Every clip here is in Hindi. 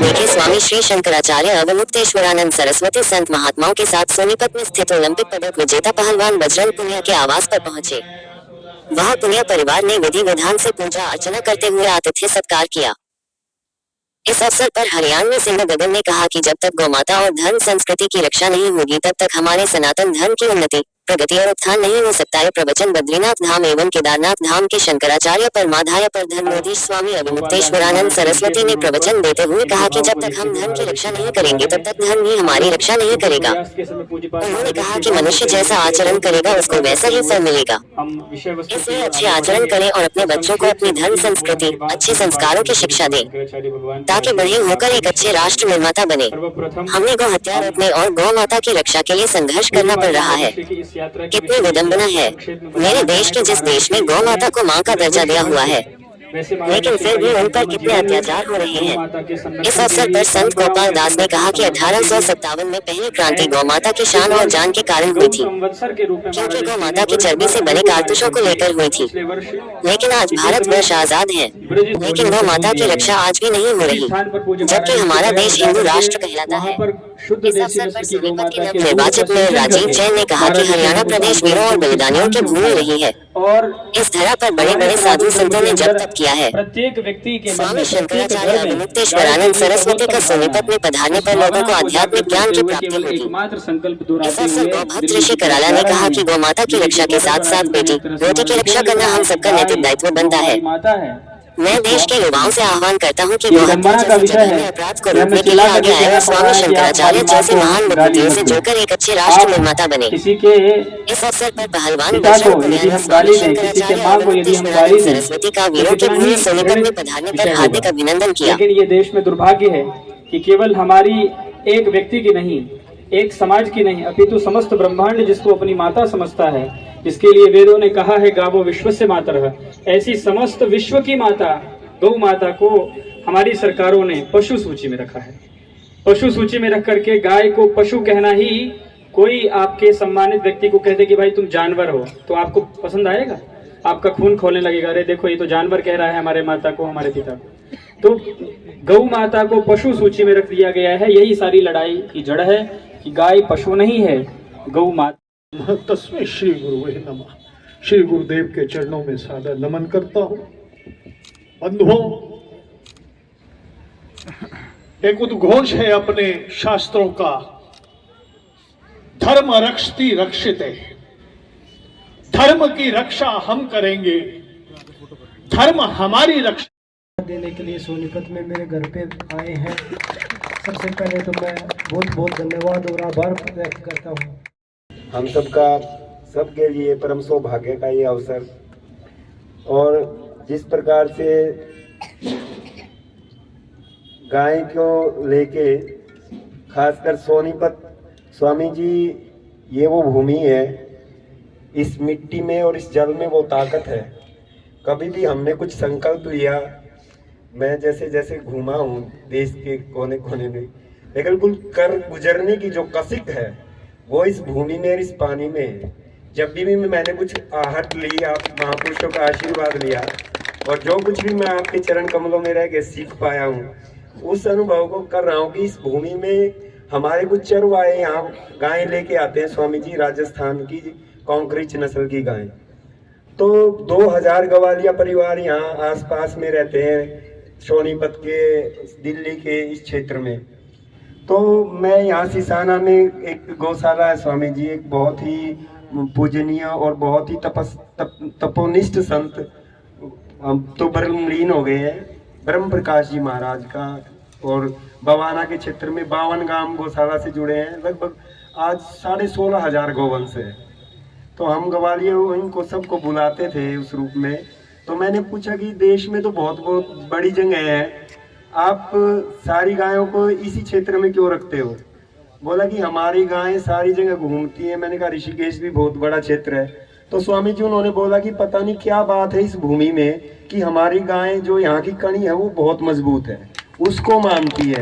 देखें स्वामी श्री शंकराचार्य अवमुक्तेश्वरानंद सरस्वती संत महात्माओं के साथ सोनीपत में स्थित ओलंपिक पदक विजेता पहलवान बजरंग पुनिया के आवास पर पहुंचे। वहां पुनिया परिवार ने विधि विधान से पूजा अर्चना करते हुए आतिथ्य सत्कार किया। इस अवसर पर हरियाणवी सिंह गगन ने कहा कि जब तक गौमाता और धर्म संस्कृति की रक्षा नहीं होगी तब तक हमारे सनातन धर्म की उन्नति, प्रगति और उत्थान नहीं हो सकता है। प्रवचन बद्रीनाथ धाम एवं केदारनाथ धाम के शंकराचार्य परमाधार्य पर धर्मोधीश स्वामी अवमुक्तेश्वरानंद सरस्वती ने प्रवचन देते हुए कहा कि जब तक हम धर्म की रक्षा नहीं करेंगे तब तक धर्म ही हमारी रक्षा नहीं करेगा। उन्होंने कहा कि मनुष्य जैसा आचरण करेगा उसको वैसा ही फल मिलेगा। इसलिए अच्छे आचरण करें और अपने बच्चों को अपनी धर्म संस्कृति, अच्छे संस्कारों की शिक्षा दें ताकि बड़े होकर एक अच्छे राष्ट्र निर्माता बने। हमें गौ हत्या रोकने और गौ माता की रक्षा के लिए संघर्ष करना पड़ रहा है। कितनी विडंबना है, मेरे देश के जिस देश में गौ माता को मां का दर्जा दिया हुआ है, लेकिन फिर भी उन पर कितने अत्याचार हो रहे हैं। इस अवसर पर संत गोपाल दास ने कहा कि 1857 में पहली क्रांति गौ माता की शान और जान के कारण हुई थी, क्योंकि गौ माता की चर्बी से बने कारतूसों को लेकर हुई थी। लेकिन आज भारतवर्ष आजाद है, लेकिन गौ माता की रक्षा आज भी नहीं हो रही, जबकि हमारा देश हिंदू राष्ट्र कहलाता है। इस अवसर पर सोनीपत के नवनिर्वाचित मेयर राजीव जैन ने कहा कि हरियाणा प्रदेश वीरों और बलिदानियों की भूमि रही है और इस धरा पर बड़े बड़े साधु संतों ने जब तक किया है। प्रत्येक व्यक्ति के स्वामी शंकराचार्य अवमुक्तेश्वरानंद सरस्वती का सोनीपत में पधारने पर लोगों को आध्यात्मिक ज्ञान की प्राप्ति होगी। इस अवसर पर भक्त ऋषि कराला ने कहा कि गौ माता की रक्षा के साथ साथ बेटी रोटी की रक्षा करना हम सबका नैतिक दायित्व बनता है। मैं देश के युवाओं से आह्वान करता हूं कि गौ हत्या जैसे जघन्य अपराध को रोकने के लिए आगे आए और स्वामी शंकराचार्य जैसे महान विभूतियों से जुड़कर एक अच्छे राष्ट्र निर्माता बने। इस अवसर पर पहलवान बजरंग पुनिया ने स्वामी शंकराचार्य अवमुक्तेश्वरानंद सरस्वती का वीरों की भूमि सोनीपत में पधारने पर हार्दिक अभिनंदन किया। लेकिन ये देश में दुर्भाग्य है कि केवल हमारी एक व्यक्ति की नहीं, एक समाज की नहीं, अपितु समस्त ब्रह्मांड जिसको अपनी माता समझता है, जिसके लिए वेदों ने कहा है गावो विश्वस्य मातरः, ऐसी समस्त विश्व की माता गौ माता को हमारी सरकारों ने पशु सूची में रखा है। पशु सूची में रख करके गाय को पशु कहना ही, कोई आपके सम्मानित व्यक्ति को कहते कि भाई तुम जानवर हो तो आपको पसंद आएगा? आपका खून खोलने लगेगा, अरे देखो ये तो जानवर कह रहा है हमारे माता को, हमारे पिता को। तो गौ माता को पशु सूची में रख दिया गया है। यही सारी लड़ाई की जड़ है कि गाय पशु नहीं है, गौ माता। तस्मै श्री गुरुवे नमः। श्री गुरुदेव के चरणों में सादर नमन करता हूँ। बंधुओं, एक उद्घोष है अपने शास्त्रों का, धर्म रक्षति रक्षिते, धर्म की रक्षा हम करेंगे, धर्म हमारी रक्षा देने के लिए सोनीपत में मेरे घर पे आए हैं। सबसे पहले तो मैं बहुत बहुत धन्यवाद और आभार व्यक्त करता हूँ। हम सबके लिए परम सौभाग्य का ये अवसर, और जिस प्रकार से गाय को लेके खासकर सोनीपत, स्वामी जी ये वो भूमि है, इस मिट्टी में और इस जल में वो ताकत है। कभी भी हमने कुछ संकल्प लिया, मैं जैसे जैसे घूमा हूँ देश के कोने कोने में, लेकिन कुल कर गुजरने की जो कसिक है वो इस भूमि में और इस पानी में है। जब भी मैंने कुछ आहट ली, आप महापुरुषों का आशीर्वाद लिया, और जो कुछ भी मैं आपके चरण कमलों में रह के सीख पाया हूँ, उस अनुभव को कर रहा हूँ कि इस भूमि में हमारे कुछ चरवाहे यहाँ गायें लेके आते हैं स्वामी जी, राजस्थान की कॉन्क्रीच नस्ल की गायें। तो 2000 गवालिया परिवार यहाँ आसपास में रहते हैं, सोनीपत के, दिल्ली के इस क्षेत्र में। तो मैं यहाँ सिसाना में एक गौशाला है स्वामी जी, एक बहुत ही पूजनीय और बहुत ही तपोनिष्ठ संत तो ब्रह्मलीन हो गए हैं, ब्रह्म प्रकाश जी महाराज का, और बवाना के क्षेत्र में 52 गांव गौशाला से जुड़े हैं। लगभग आज 16,500 गौवंश है। तो हम ग्वालियर इनको सबको बुलाते थे उस रूप में। तो मैंने पूछा कि देश में तो बहुत बड़ी जगह है, आप सारी गायों को इसी क्षेत्र में क्यों रखते हो? बोला कि हमारी गायें सारी जगह घूमती हैं। मैंने कहा ऋषिकेश भी बहुत बड़ा क्षेत्र है। तो स्वामी जी उन्होंने बोला कि पता नहीं क्या बात है इस भूमि में कि हमारी गायें, जो यहाँ की कणी है वो बहुत मजबूत है, उसको मानती है।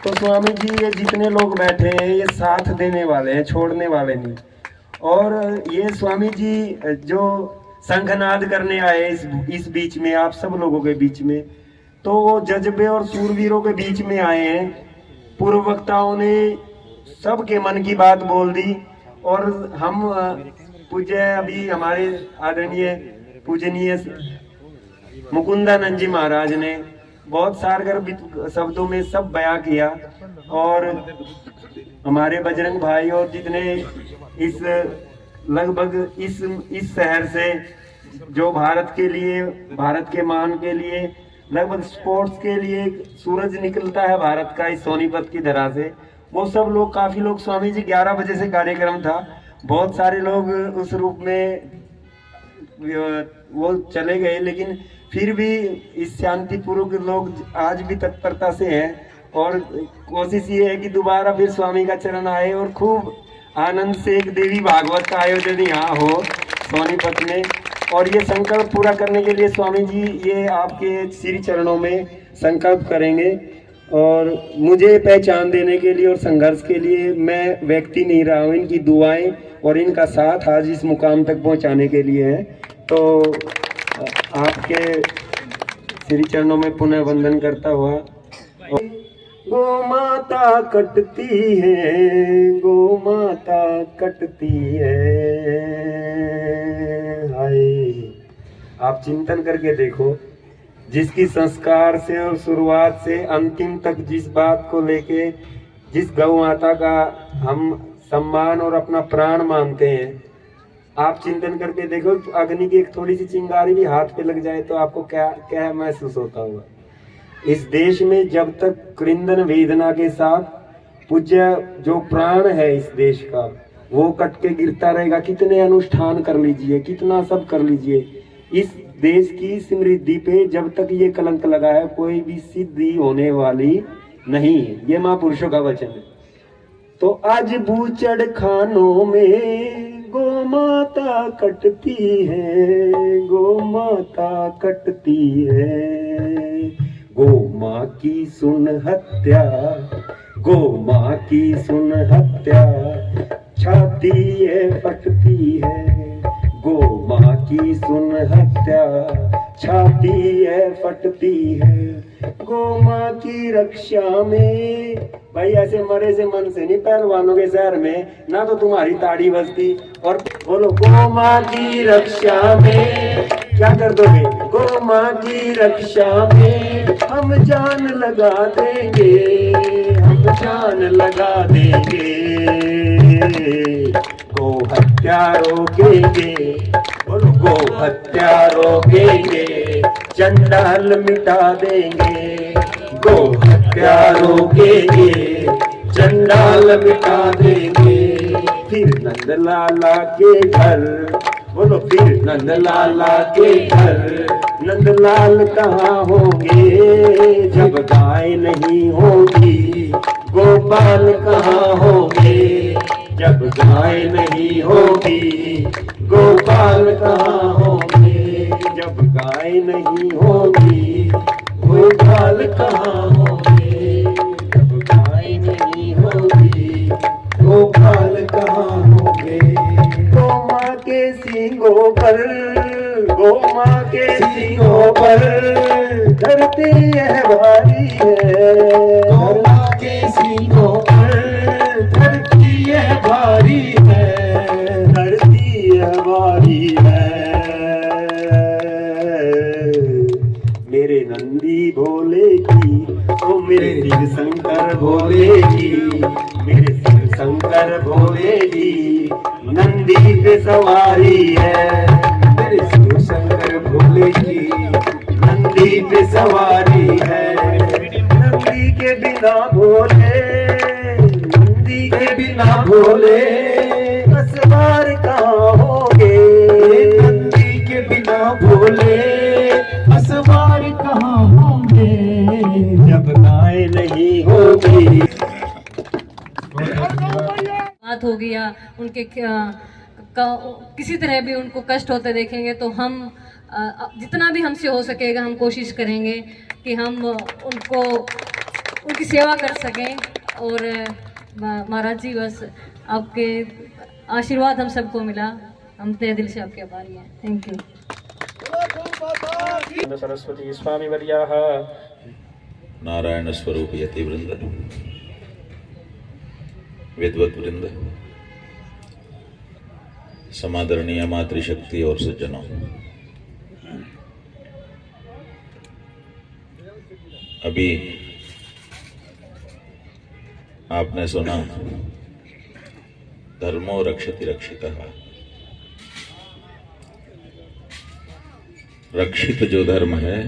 तो स्वामी जी ये जितने लोग बैठे हैं ये साथ देने वाले हैं, छोड़ने वाले नहीं। और ये स्वामी जी जो शंखनाद करने आए इस बीच में, आप सब लोगों के बीच में, तो वो जज्बे और सूरवीरों के बीच में आए हैं। पूर्व वक्ताओं ने सबके मन की बात बोल दी और हम पूज्य अभी हमारे आदरणीय पूजनीय मुकुंदानंद जी महाराज ने बहुत सारगर शब्दों में सब बयां किया और हमारे बजरंग भाई और जितने इस लगभग इस शहर से जो भारत के लिए, भारत के मान के लिए, लगभग स्पोर्ट्स के लिए सूरज निकलता है भारत का इस सोनीपत की धरा से, वो सब लोग, काफी लोग, स्वामी जी 11 बजे से कार्यक्रम था, बहुत सारे लोग उस रूप में वो चले गए, लेकिन फिर भी इस शांतिपूर्वक लोग आज भी तत्परता से हैं और कोशिश ये है कि दोबारा फिर स्वामी का चरण आए और खूब आनंद से एक देवी भागवत का आयोजन यहाँ हो सोनीपत में। और ये संकल्प पूरा करने के लिए स्वामी जी ये आपके श्री चरणों में संकल्प करेंगे और मुझे पहचान देने के लिए और संघर्ष के लिए मैं व्यक्ति नहीं रहा हूँ, इनकी दुआएं और इनका साथ आज इस मुकाम तक पहुँचाने के लिए है। तो आपके श्री चरणों में पुनः वंदन करता हुआ। गो माता कटती है, गो माता कटती है, हाय। आप चिंतन करके देखो, जिसकी संस्कार से और शुरुआत से अंतिम तक जिस बात को लेके, जिस गौ माता का हम सम्मान और अपना प्राण मानते हैं, आप चिंतन करके देखो, अग्नि की एक थोड़ी सी चिंगारी भी हाथ पे लग जाए तो आपको क्या क्या महसूस होता होगा। इस देश में जब तक कृंदन वेदना के साथ पूज्य जो प्राण है इस देश का वो कट के गिरता रहेगा, कितने अनुष्ठान कर लीजिए, कितना सब कर लीजिए, इस देश की समृद्धि पे जब तक ये कलंक लगा है कोई भी सिद्धि होने वाली नहीं है। ये महापुरुषों का वचन है। तो आज बूचड़ खानों में गो माता कटती है, गो माता कटती है, गो माँ की सुन हत्या, गो माँ की सुन हत्या, छाती ये फटती है, गो माँ की सुन हत्या, छाती ये फटती है, गो माँ की रक्षा में। भाई ऐसे मरे से मन से नहीं, पहलवानों के शहर में ना तो तुम्हारी ताड़ी बजती। और बोलो गो माँ की रक्षा में क्या कर दोगे, गो माँ की रक्षा में हम जान लगा देंगे, हम जान लगा देंगे, गो हत्या रोकेंगे, बोलो गो हत्या रोकेंगे, चंडाल मिटा देंगे, गो हत्या रोकेंगे, चंडाल मिटा देंगे। फिर नंदलाला के घर, बोलो फिर नंदलाला के घर, नंदलाल कहाँ होंगे जब गाय नहीं होगी, गोपाल कहाँ होंगे जब गाय नहीं होगी, गोपाल कहाँ होंगे जब गाय नहीं होगी, गोपाल कहाँ होंगे जब गाय नहीं होगी, गोपाल कहाँ होंगे। गो माँ के सींगों पर, गो माँ के सींगों पर धरती है भारी है, गो माँ के सींगों पर धरती है भारी है, धरती है भारी है। मेरे नंदी भोले की, ओ मेरे शिव शंकर भोले की, मेरे शिव शंकर भोले की नंदी पे सवारी है, मेरे शिव शंकर भोले की नंदी पे सवारी है। नंदी के बिना भोले, नंदी के बिना भोले असवार कहाँ होंगे, नंदी के बिना भोले असवार कहाँ होंगे जब गाय नहीं होगी। बात हो गया उनके किसी तरह भी उनको कष्ट होते देखेंगे तो हम जितना भी हमसे हो सकेगा हम कोशिश करेंगे कि हम उनको उनकी सेवा कर सकें। और महाराज जी बस आपके आशीर्वाद हम सबको मिला, हम तहे दिल से आपके आभारी हैं। Thank you. सरस्वती स्वामी वर्याः नारायण स्वरूप यतिवृंद, विद्वत वृंद, समादरणीय मातृशक्ति और सज्जनों, अभी आपने सुना धर्मो रक्षति रक्षितः। रक्षित जो धर्म है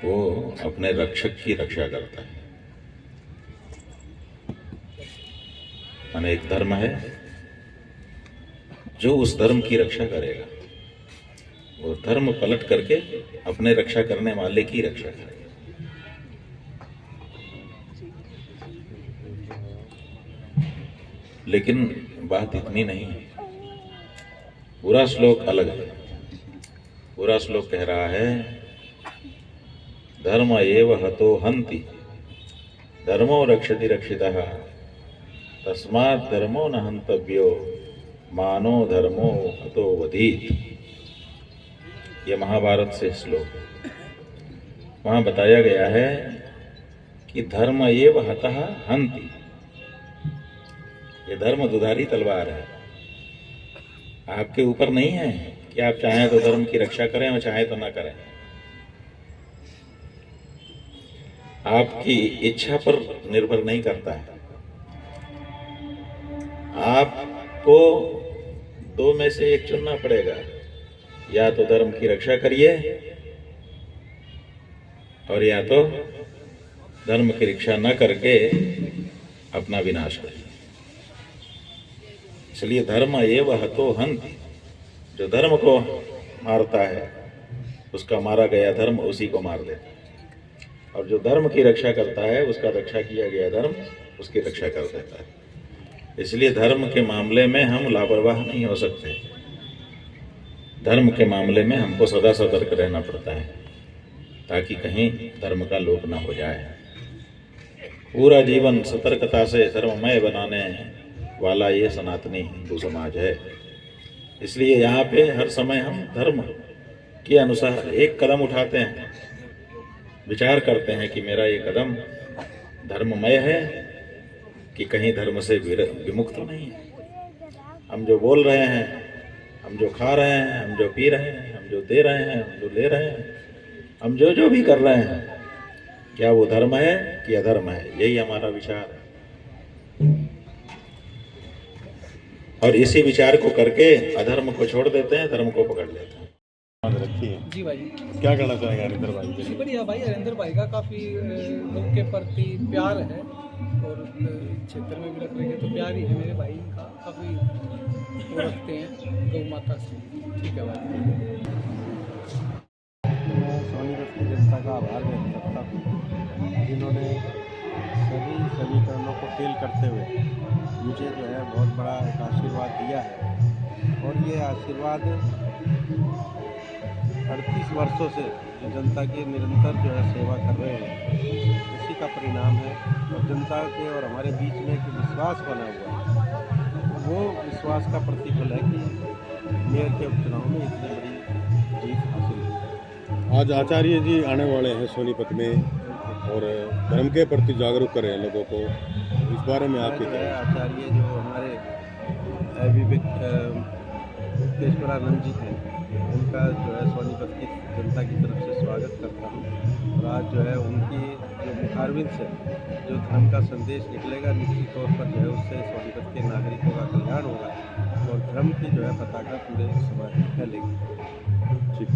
वो अपने रक्षक की रक्षा करता है। अनेक धर्म है जो उस धर्म की रक्षा करेगा, वो धर्म पलट करके अपने रक्षा करने वाले की रक्षा करेगा। लेकिन बात इतनी नहीं है, पूरा श्लोक अलग है। पूरा श्लोक कह रहा है धर्म एव हतो हन्ति धर्मो रक्षति रक्षितः तस्मात् धर्मो न हन्तव्यो मानो धर्मो हतो वधीत। यह महाभारत से श्लोक है। वहां बताया गया है कि धर्म एव हतः हन्ति, ये धर्म दुधारी तलवार है, आपके ऊपर नहीं है कि आप चाहें तो धर्म की रक्षा करें और चाहें तो ना करें। आपकी इच्छा पर निर्भर नहीं करता है। आपको दो में से एक चुनना पड़ेगा, या तो धर्म की रक्षा करिए और या तो धर्म की रक्षा न करके अपना विनाश करिए। इसलिए धर्म एव हतो हन्ति, जो धर्म को मारता है उसका मारा गया धर्म उसी को मार देता है, और जो धर्म की रक्षा करता है उसका रक्षा किया गया धर्म उसकी रक्षा कर देता है। इसलिए धर्म के मामले में हम लापरवाह नहीं हो सकते। धर्म के मामले में हमको सदा सतर्क रहना पड़ता है ताकि कहीं धर्म का लोप ना हो जाए। पूरा जीवन सतर्कता से धर्ममय बनाने वाला ये सनातनी हिंदू समाज है। इसलिए यहाँ पे हर समय हम धर्म के अनुसार एक कदम उठाते हैं, विचार करते हैं कि मेरा ये कदम धर्ममय है कि कहीं धर्म से विमुक्त तो नहीं है। हम जो बोल रहे हैं, हम जो खा रहे हैं, हम जो पी रहे हैं, हम जो दे रहे हैं, हम जो ले रहे हैं, हम जो भी कर रहे हैं, क्या वो धर्म है कि अधर्म है? यही हमारा विचार है। और इसी विचार को करके अधर्म को छोड़ देते हैं, धर्म को पकड़ लेते हैं। रखी है जी भाई, क्या कहना चाहेंगे हरिंदर भाई के जी लिए? बढ़िया भाई। हरिंदर भाई का काफ़ी लोग के प्रति प्यार है और क्षेत्र में भी रख रहे हैं तो प्यार ही है मेरे भाई का, काफ़ी वो रखते हैं गौ माता से। ठीक है भाई। मैं सोनीपत की जनता का आभार व्यक्त करता हूँ जिन्होंने सभी समीकरणों को फेल करते हुए मुझे जो है बहुत बड़ा एक आशीर्वाद दिया है। और ये आशीर्वाद 38 वर्षों से जो जनता की निरंतर जो है सेवा कर रहे हैं उसी का परिणाम है। और जनता के और हमारे बीच में एक विश्वास बना हुआ है, वो विश्वास का प्रतिफल है कि मेयर के उपचुनाव में इतनी बड़ी जीत हासिल हुई। आज आचार्य जी आने वाले हैं सोनीपत में और धर्म के प्रति जागरूक कर रहे हैं लोगों को, इस बारे में आपकी क्या? आचार्य जो हमारे मुक्तेश्वरानंद जी हैं, उनका जो है सोनीपत की जनता की तरफ से स्वागत करता हूँ। और आज जो है उनकी जो मुखारबिंद से जो धर्म का संदेश निकलेगा, निश्चित तौर पर जो है उससे सोनीपत के नागरिकों का कल्याण होगा और धर्म की जो है पताका पूरे समाज में फैलेगी। ठीक।